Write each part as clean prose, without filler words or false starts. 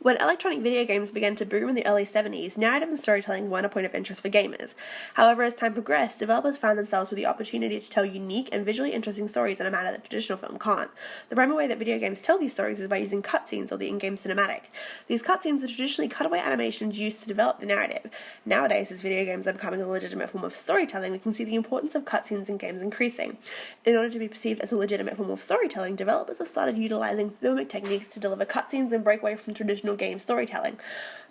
When electronic video games began to boom in the early 70s, narrative and storytelling weren't a point of interest for gamers. However, as time progressed, developers found themselves with the opportunity to tell unique and visually interesting stories in a manner that traditional film can't. The primary way that video games tell these stories is by using cutscenes or the in-game cinematic. These cutscenes are traditionally cutaway animations used to develop the narrative. Nowadays, as video games are becoming a legitimate form of storytelling, we can see the importance of cutscenes in games increasing. In order to be perceived as a legitimate form of storytelling, developers have started utilizing filmic techniques to deliver cutscenes and break away from traditional game storytelling.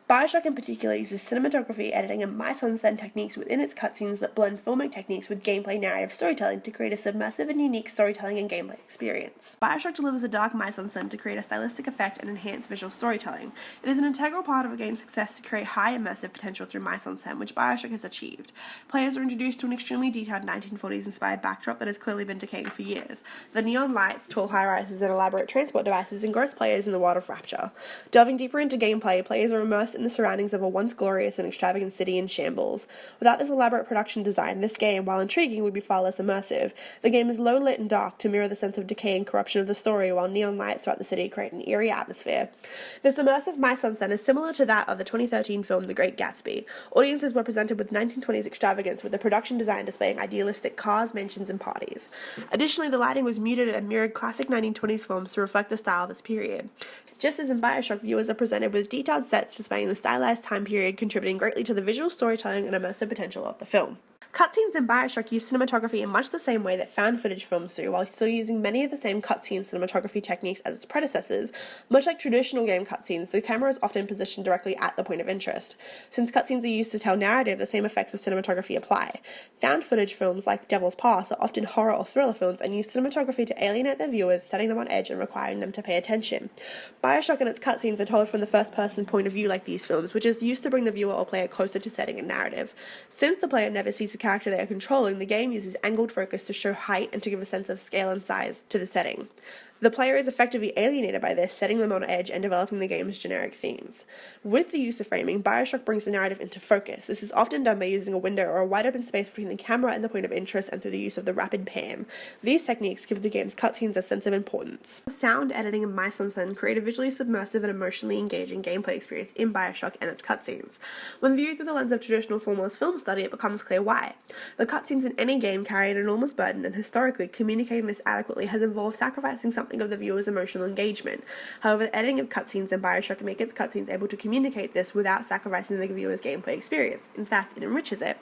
Bioshock in particular uses cinematography, editing, and mise-en-scène techniques within its cutscenes that blend filmic techniques with gameplay narrative storytelling to create a submersive and unique storytelling and gameplay experience. Bioshock delivers a dark mise-en-scène to create a stylistic effect and enhance visual storytelling. It is an integral part of a game's success to create high immersive potential through mise-en-scène, which Bioshock has achieved. Players are introduced to an extremely detailed 1940s-inspired backdrop that has clearly been decaying for years. The neon lights, tall high-rises, and elaborate transport devices engross players in the world of Rapture. Delving deeper into gameplay, players are immersed in the surroundings of a once glorious and extravagant city in shambles. Without this elaborate production design, this game, while intriguing, would be far less immersive. The game is low lit and dark to mirror the sense of decay and corruption of the story, while neon lights throughout the city create an eerie atmosphere. This immersive mise-en-scène is similar to that of the 2013 film The Great Gatsby. Audiences were presented with 1920s extravagance, with the production design displaying idealistic cars, mansions, and parties. Additionally, the lighting was muted and mirrored classic 1920s films to reflect the style of this period. Just as in Bioshock, viewers are presented with detailed sets displaying the stylized time period, contributing greatly to the visual storytelling and immersive potential of the film. Cutscenes in Bioshock use cinematography in much the same way that found footage films do, while still using many of the same cutscene cinematography techniques as its predecessors. Much like traditional game cutscenes, the camera is often positioned directly at the point of interest. Since cutscenes are used to tell narrative, the same effects of cinematography apply. Found footage films like Devil's Pass are often horror or thriller films and use cinematography to alienate their viewers, setting them on edge and requiring them to pay attention. Bioshock and its cutscenes are told from the first-person point of view like these films, which is used to bring the viewer or player closer to setting and narrative. Since the player never sees the character they are controlling, the game uses angled focus to show height and to give a sense of scale and size to the setting. The player is effectively alienated by this, setting them on edge and developing the game's generic themes. With the use of framing, Bioshock brings the narrative into focus. This is often done by using a window or a wide open space between the camera and the point of interest, and through the use of the rapid pan. These techniques give the game's cutscenes a sense of importance. Sound editing and mise-en-scène create a visually submersive and emotionally engaging gameplay experience in Bioshock and its cutscenes. When viewed through the lens of traditional formless film study, it becomes clear why. The cutscenes in any game carry an enormous burden, and historically, communicating this adequately has involved sacrificing something of the viewer's emotional engagement. However, the editing of cutscenes in Bioshock make its cutscenes able to communicate this without sacrificing the viewer's gameplay experience. In fact, it enriches it.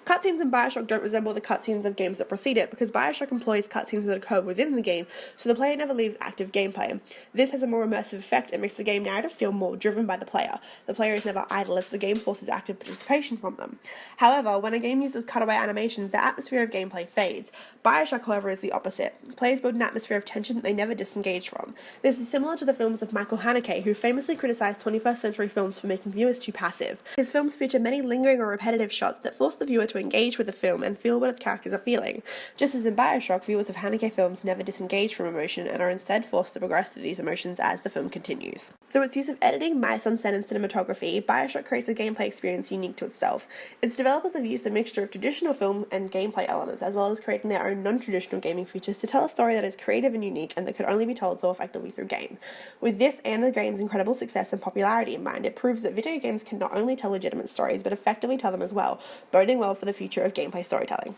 Cutscenes in Bioshock don't resemble the cutscenes of games that precede it, because Bioshock employs cutscenes that occur within the game, so the player never leaves active gameplay. This has a more immersive effect and makes the game narrative feel more driven by the player. The player is never idle, as the game forces active participation from them. However, when a game uses cutaway animations, the atmosphere of gameplay fades. Bioshock, however, is the opposite. Players build an atmosphere of tension that they never disengage from. This is similar to the films of Michael Haneke, who famously criticized 21st century films for making viewers too passive. His films feature many lingering or repetitive shots that force the viewer to engage with the film and feel what its characters are feeling. Just as in Bioshock, viewers of Haneke films never disengage from emotion and are instead forced to progress through these emotions as the film continues. Through its use of editing, mise-en-scène, and cinematography, Bioshock creates a gameplay experience unique to itself. Its developers have used a mixture of traditional film and gameplay elements, as well as creating their own non-traditional gaming features to tell a story that is creative and unique and that could only be told so effectively through game. With this and the game's incredible success and popularity in mind, it proves that video games can not only tell legitimate stories, but effectively tell them as well, boding well for the future of gameplay storytelling.